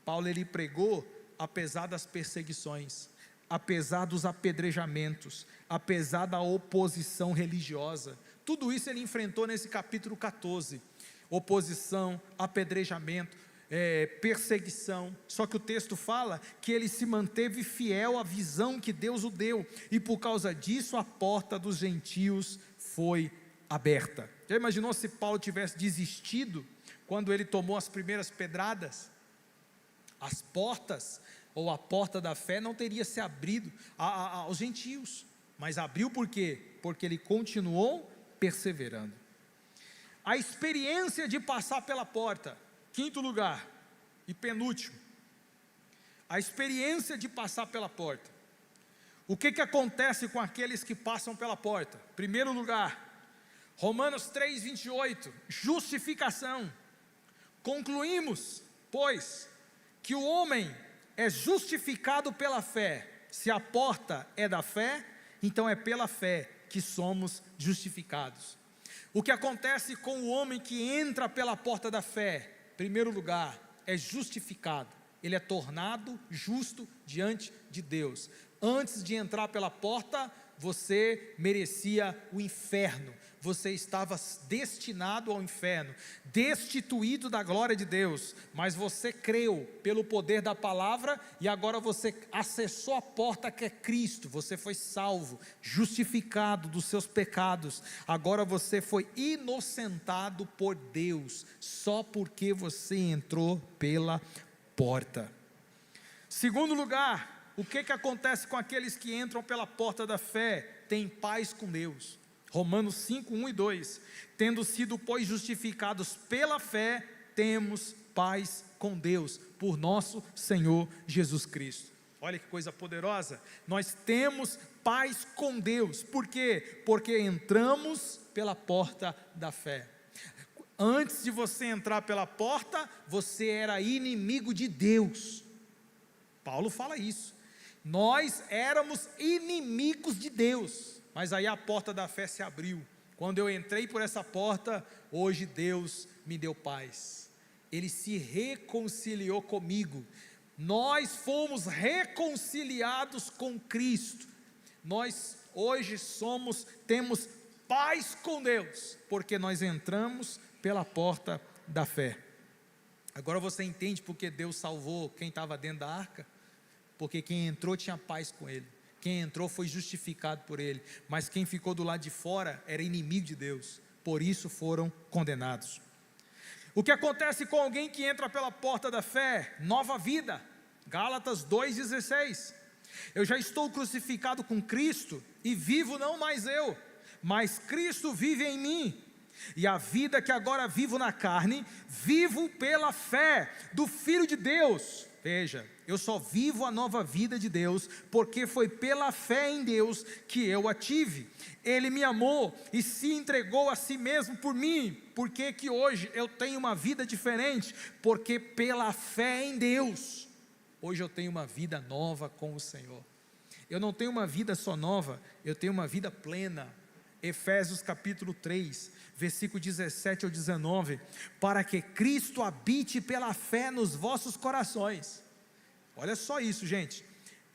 Paulo ele pregou apesar das perseguições, apesar dos apedrejamentos, apesar da oposição religiosa, tudo isso ele enfrentou nesse capítulo 14, oposição, apedrejamento, perseguição, só que o texto fala que ele se manteve fiel à visão que Deus o deu, e por causa disso a porta dos gentios foi aberta. Já imaginou se Paulo tivesse desistido quando ele tomou as primeiras pedradas? As portas, ou a porta da fé não teria se abrido aos gentios, mas abriu por quê? Porque ele continuou perseverando. A experiência de passar pela porta, quinto lugar e penúltimo, a experiência de passar pela porta. O que acontece com aqueles que passam pela porta? Primeiro lugar, Romanos 3:28, justificação. Concluímos, pois, que o homem é justificado pela fé. Se a porta é da fé, então é pela fé que somos justificados. O que acontece com o homem que entra pela porta da fé? Primeiro lugar, é justificado. Ele é tornado justo diante de Deus. Antes de entrar pela porta, você merecia o inferno, você estava destinado ao inferno, destituído da glória de Deus, mas você creu pelo poder da palavra, e agora você acessou a porta que é Cristo, você foi salvo, justificado dos seus pecados, agora você foi inocentado por Deus, só porque você entrou pela porta. Segundo lugar, o que acontece com aqueles que entram pela porta da fé? Tem paz com Deus. Romanos 5, 1 e 2, tendo sido, pois, justificados pela fé, temos paz com Deus, por nosso Senhor Jesus Cristo. Olha que coisa poderosa, nós temos paz com Deus. Por quê? Porque entramos pela porta da fé. Antes de você entrar pela porta, você era inimigo de Deus. Paulo fala isso, nós éramos inimigos de Deus, mas aí a porta da fé se abriu. Quando eu entrei por essa porta, hoje Deus me deu paz, Ele se reconciliou comigo, nós fomos reconciliados com Cristo, nós hoje temos paz com Deus, porque nós entramos pela porta da fé. Agora você entende porque Deus salvou quem estava dentro da arca? Porque quem entrou tinha paz com Ele, quem entrou foi justificado por Ele, mas quem ficou do lado de fora era inimigo de Deus, por isso foram condenados. O que acontece com alguém que entra pela porta da fé? Nova vida. Gálatas 2,16, eu já estou crucificado com Cristo, e vivo não mais eu, mas Cristo vive em mim, e a vida que agora vivo na carne, vivo pela fé do Filho de Deus. Veja, eu só vivo a nova vida de Deus, porque foi pela fé em Deus que eu a tive. Ele me amou e se entregou a si mesmo por mim. Por que que hoje eu tenho uma vida diferente? Porque pela fé em Deus, hoje eu tenho uma vida nova com o Senhor. Eu não tenho uma vida só nova, eu tenho uma vida plena. Efésios capítulo 3, versículo 17 ao 19, para que Cristo habite pela fé nos vossos corações. Olha só isso, gente,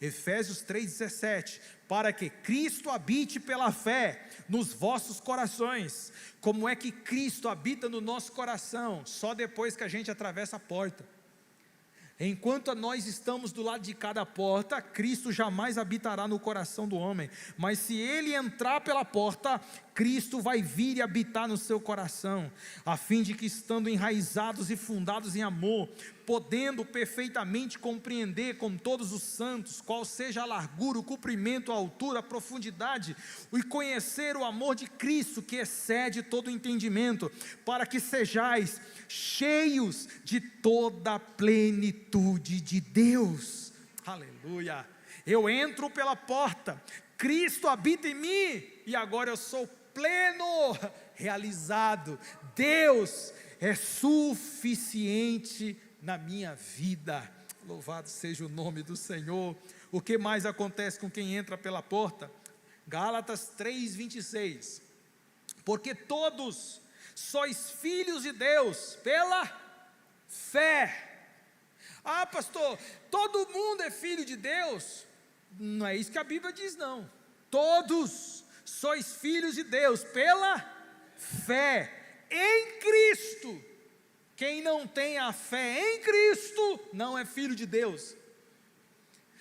Efésios 3,17, para que Cristo habite pela fé nos vossos corações. Como é que Cristo habita no nosso coração? Só depois que a gente atravessa a porta. Enquanto nós estamos do lado de cada porta, Cristo jamais habitará no coração do homem, mas se Ele entrar pela porta, Cristo vai vir e habitar no seu coração, a fim de que, estando enraizados e fundados em amor, podendo perfeitamente compreender com todos os santos, qual seja a largura, o comprimento, a altura, a profundidade, e conhecer o amor de Cristo, que excede todo o entendimento, para que sejais cheios de toda a plenitude de Deus. Aleluia! Eu entro pela porta, Cristo habita em mim, e agora eu sou pleno, realizado. Deus é suficiente na minha vida. Louvado seja o nome do Senhor. O que mais acontece com quem entra pela porta? Gálatas 3,26, porque todos sois filhos de Deus pela fé. Ah, pastor, todo mundo é filho de Deus? Não é isso que a Bíblia diz, não. Todos sois filhos de Deus pela fé em Cristo. Quem não tem a fé em Cristo não é filho de Deus.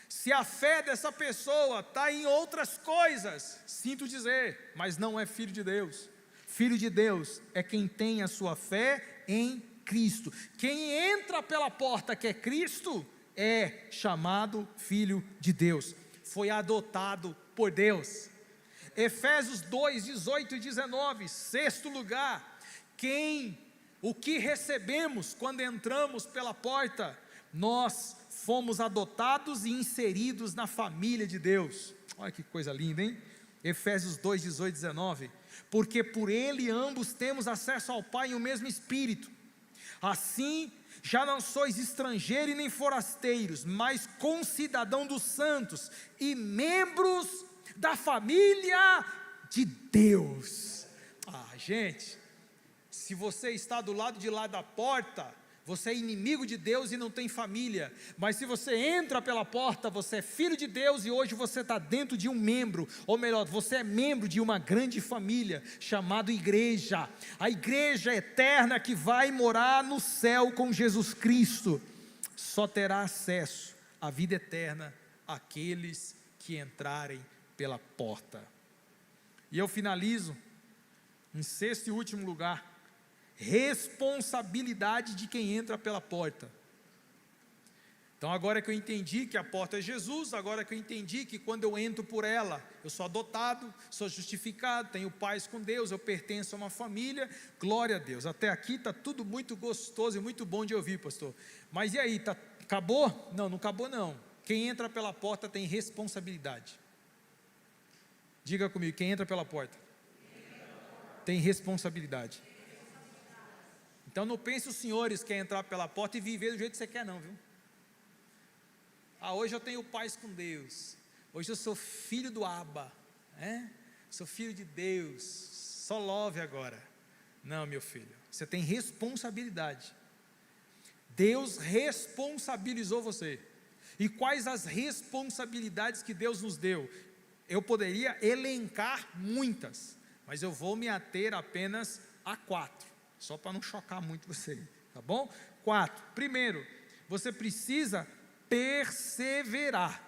Se a fé dessa pessoa está em outras coisas, sinto dizer, mas não é filho de Deus. Filho de Deus é quem tem a sua fé em Cristo. Quem entra pela porta que é Cristo, é chamado filho de Deus, foi adotado por Deus. Efésios 2, 18 e 19, sexto lugar, o que recebemos quando entramos pela porta? Nós fomos adotados e inseridos na família de Deus. Olha que coisa linda, hein? Efésios 2, 18 e 19, porque por Ele ambos temos acesso ao Pai em o mesmo Espírito, assim já não sois estrangeiros e nem forasteiros, mas concidadão dos santos e membros da família de Deus. Gente, se você está do lado de lá da porta, você é inimigo de Deus e não tem família, mas se você entra pela porta, você é filho de Deus e hoje você está dentro de um membro, ou melhor, você é membro de uma grande família, chamada igreja, a igreja eterna que vai morar no céu com Jesus Cristo, só terá acesso à vida eterna aqueles que entrarem pela porta. E eu finalizo, em sexto e último lugar, responsabilidade de quem entra pela porta. Então agora que eu entendi que a porta é Jesus, agora que eu entendi que quando eu entro por ela, eu sou adotado, sou justificado, tenho paz com Deus, eu pertenço a uma família, glória a Deus. Até aqui está tudo muito gostoso e muito bom de ouvir, pastor. Mas e aí, acabou? Não, não acabou não. Quem entra pela porta tem responsabilidade. Diga comigo, quem entra pela porta tem responsabilidade. Então não pense os senhores que querem entrar pela porta e viver do jeito que você quer não, viu? Hoje eu tenho paz com Deus, hoje eu sou filho do Abba, sou filho de Deus, só love agora. Não, meu filho, você tem responsabilidade. Deus responsabilizou você. E quais as responsabilidades que Deus nos deu? Eu poderia elencar muitas, mas eu vou me ater apenas a 4. Só para não chocar muito você, tá bom? 4, primeiro, você precisa perseverar,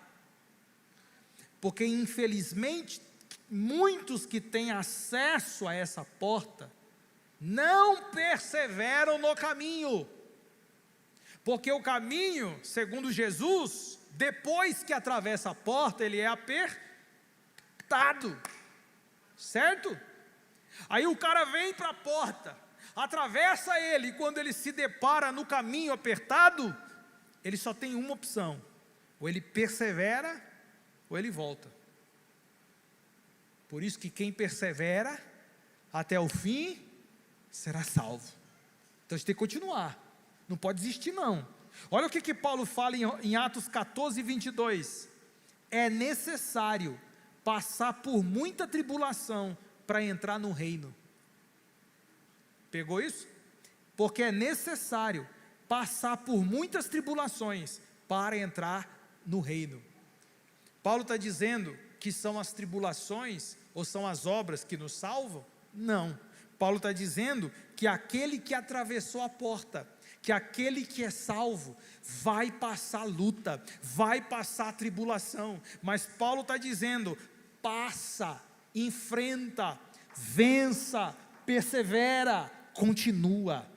porque infelizmente, muitos que têm acesso a essa porta, não perseveram no caminho, porque o caminho, segundo Jesus, depois que atravessa a porta, ele é apertado, certo? Aí o cara vem para a porta, atravessa ele, e quando ele se depara no caminho apertado, ele só tem uma opção, ou ele persevera, ou ele volta. Por isso que quem persevera até o fim, será salvo. Então a gente tem que continuar, não pode desistir não. Olha o que Paulo fala em Atos 14, 22, é necessário passar por muita tribulação, para entrar no reino. Pegou isso? Porque é necessário passar por muitas tribulações para entrar no reino. Paulo está dizendo que são as tribulações ou são as obras que nos salvam? Não. Paulo está dizendo que aquele que atravessou a porta, que aquele que é salvo, vai passar luta, vai passar tribulação, mas Paulo está dizendo, passa, enfrenta, vença, persevera, continua,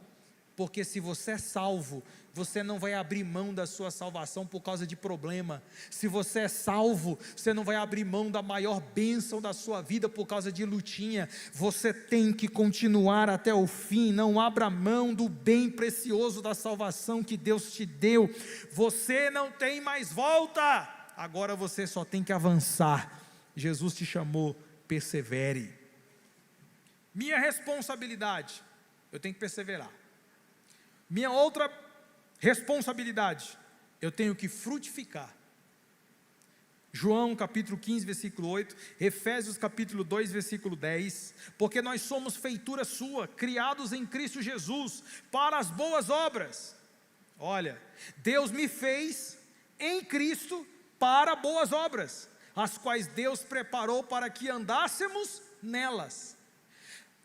porque se você é salvo, você não vai abrir mão da sua salvação por causa de problema. Se você é salvo, você não vai abrir mão da maior bênção da sua vida por causa de lutinha. Você tem que continuar até o fim, não abra mão do bem precioso da salvação que Deus te deu. Você não tem mais volta, agora você só tem que avançar. Jesus te chamou, persevere. Minha responsabilidade, eu tenho que perseverar. Minha outra responsabilidade, eu tenho que frutificar. João capítulo 15, versículo 8, Efésios capítulo 2, versículo 10, porque nós somos feitura sua, criados em Cristo Jesus, para as boas obras. Olha, Deus me fez em Cristo para boas obras, as quais Deus preparou para que andássemos nelas.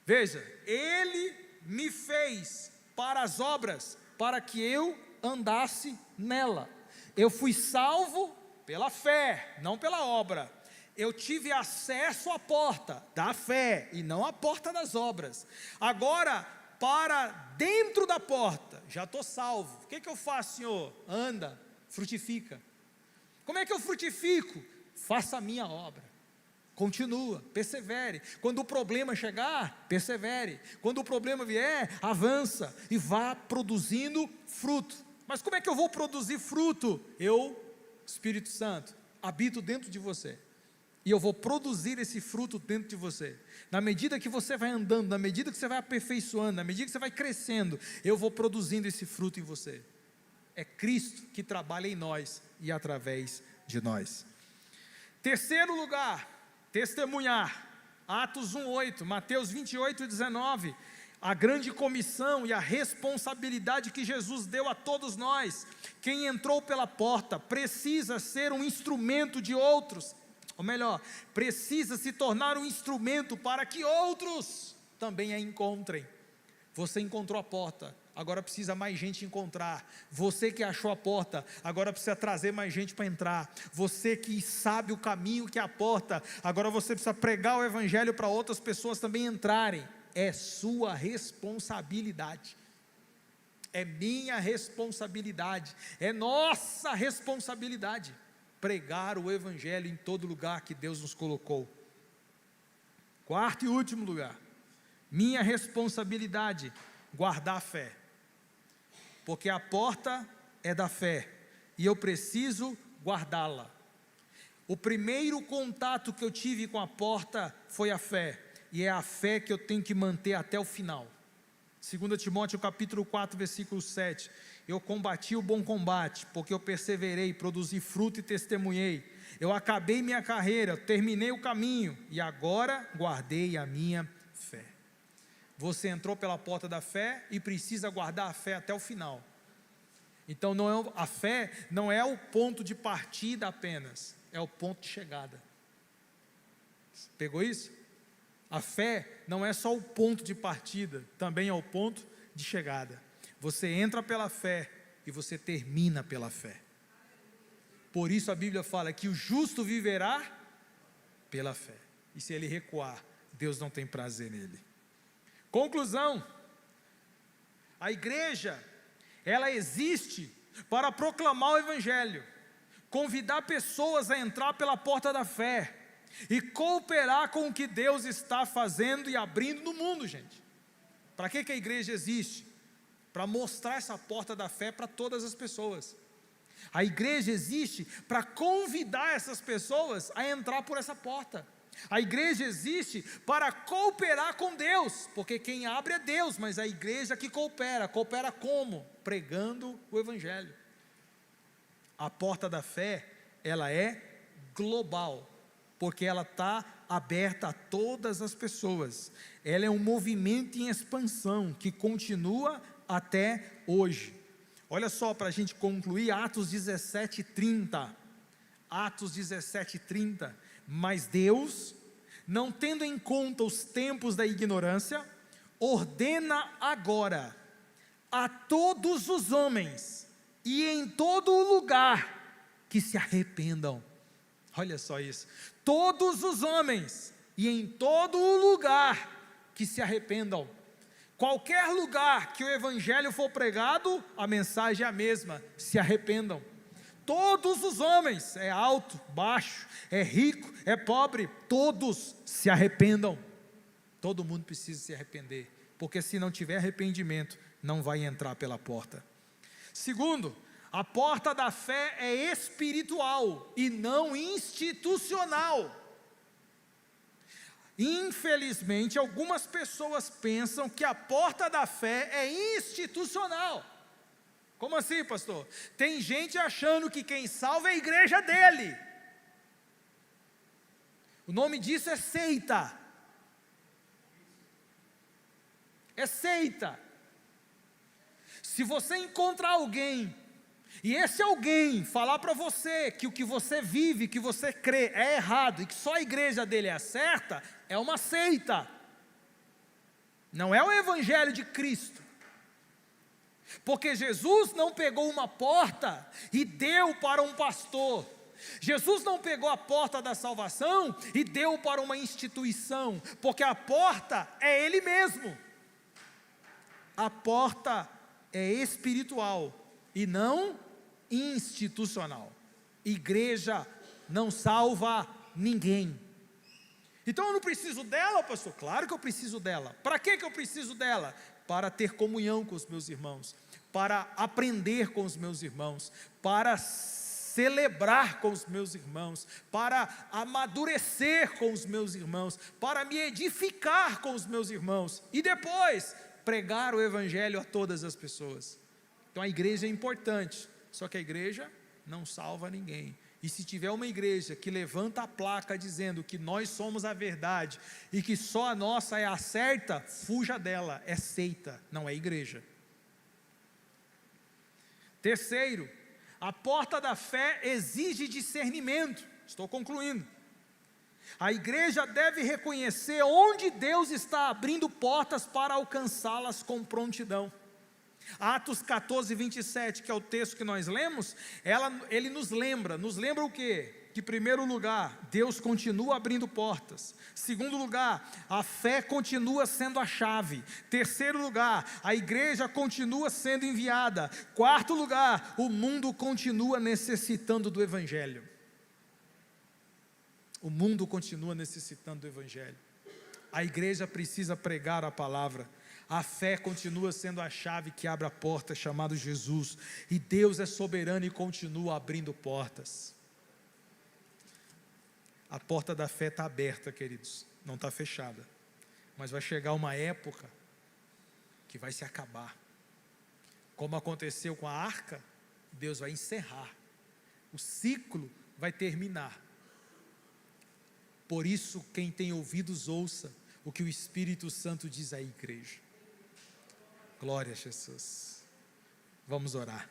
Veja, Ele me fez para as obras, para que eu andasse nela. Eu fui salvo pela fé, não pela obra. Eu tive acesso à porta da fé e não à porta das obras. Agora, para dentro da porta, já estou salvo. O que eu faço, Senhor? Anda, frutifica. Como é que eu frutifico? Faça a minha obra. Continua, persevere. Quando o problema chegar, persevere. Quando o problema vier, avança e vá produzindo fruto. Mas como é que eu vou produzir fruto? Eu, Espírito Santo, habito dentro de você. E eu vou produzir esse fruto dentro de você. Na medida que você vai andando, na medida que você vai aperfeiçoando, na medida que você vai crescendo, eu vou produzindo esse fruto em você. É Cristo que trabalha em nós e através de nós. Terceiro lugar, testemunhar. Atos 1:8, Mateus 28:19. a grande comissão e a responsabilidade que Jesus deu a todos nós. Quem entrou pela porta precisa ser um instrumento de outros, ou melhor, precisa se tornar um instrumento para que outros também a encontrem. Você encontrou a porta, agora precisa mais gente encontrar. Você que achou a porta, agora precisa trazer mais gente para entrar. Você que sabe o caminho que é a porta, agora você precisa pregar o evangelho para outras pessoas também entrarem. É sua responsabilidade, é minha responsabilidade, é nossa responsabilidade, pregar o evangelho em todo lugar que Deus nos colocou. Quarto e último lugar, minha responsabilidade, guardar a fé, porque a porta é da fé, e eu preciso guardá-la. O primeiro contato que eu tive com a porta foi a fé, e é a fé que eu tenho que manter até o final. 2 Timóteo capítulo 4, versículo 7, eu combati o bom combate, porque eu perseverei, produzi fruto e testemunhei, eu acabei minha carreira, terminei o caminho, e agora guardei a minha fé. Você entrou pela porta da fé, e precisa guardar a fé até o final. Então a fé não é o ponto de partida apenas, é o ponto de chegada. Pegou isso? A fé não é só o ponto de partida, também é o ponto de chegada. Você entra pela fé e você termina pela fé. Por isso a Bíblia fala que o justo viverá pela fé. E se ele recuar, Deus não tem prazer nele. Conclusão: a igreja, ela existe para proclamar o evangelho, convidar pessoas a entrar pela porta da fé, e cooperar com o que Deus está fazendo e abrindo no mundo, gente. Para que a igreja existe? Para mostrar essa porta da fé para todas as pessoas. A igreja existe para convidar essas pessoas a entrar por essa porta. A igreja existe para cooperar com Deus, porque quem abre é Deus, mas a igreja que coopera como? Pregando o evangelho. A porta da fé, ela é global, porque ela está aberta a todas as pessoas. Ela é um movimento em expansão, que continua até hoje. Olha só, para a gente concluir, Atos 17:30, Atos 17:30, mas Deus, não tendo em conta os tempos da ignorância, ordena agora a todos os homens, e em todo lugar, que se arrependam. Olha só isso, todos os homens, e em todo lugar, que se arrependam. Qualquer lugar que o evangelho for pregado, a mensagem é a mesma: se arrependam. Todos os homens, é alto, baixo, é rico, é pobre, todos se arrependam. Todo mundo precisa se arrepender, porque se não tiver arrependimento, não vai entrar pela porta. Segundo, a porta da fé é espiritual e não institucional. Infelizmente, algumas pessoas pensam que a porta da fé é institucional. Como assim, pastor? Tem gente achando que quem salva é a igreja dele. O nome disso é seita. É seita. Se você encontrar alguém, e esse alguém falar para você que o que você vive, que você crê é errado, e que só a igreja dele é certa, é uma seita. Não é o evangelho de Cristo. Porque Jesus não pegou uma porta e deu para um pastor. Jesus não pegou a porta da salvação e deu para uma instituição, porque a porta é Ele mesmo. A porta é espiritual e não institucional. Igreja não salva ninguém. Então eu não preciso dela, pastor? Claro que eu preciso dela. Para que eu preciso dela? Para ter comunhão com os meus irmãos, para aprender com os meus irmãos, para celebrar com os meus irmãos, para amadurecer com os meus irmãos, para me edificar com os meus irmãos, e depois pregar o evangelho a todas as pessoas. Então a igreja é importante, só que a igreja não salva ninguém. E se tiver uma igreja que levanta a placa dizendo que nós somos a verdade e que só a nossa é a certa, fuja dela, é seita, não é igreja. Terceiro, a porta da fé exige discernimento. Estou concluindo. A igreja deve reconhecer onde Deus está abrindo portas para alcançá-las com prontidão. Atos 14, 27, que é o texto que nós lemos, ele nos lembra o quê? Que, em primeiro lugar, Deus continua abrindo portas. Segundo lugar, a fé continua sendo a chave. Terceiro lugar, a igreja continua sendo enviada. Quarto lugar, o mundo continua necessitando do Evangelho. O mundo continua necessitando do Evangelho. A igreja precisa pregar a palavra. A fé continua sendo a chave que abre a porta, chamado Jesus. E Deus é soberano e continua abrindo portas. A porta da fé está aberta, queridos, não está fechada. Mas vai chegar uma época que vai se acabar. Como aconteceu com a arca, Deus vai encerrar. O ciclo vai terminar. Por isso, quem tem ouvidos, ouça o que o Espírito Santo diz à igreja. Glória a Jesus. Vamos orar.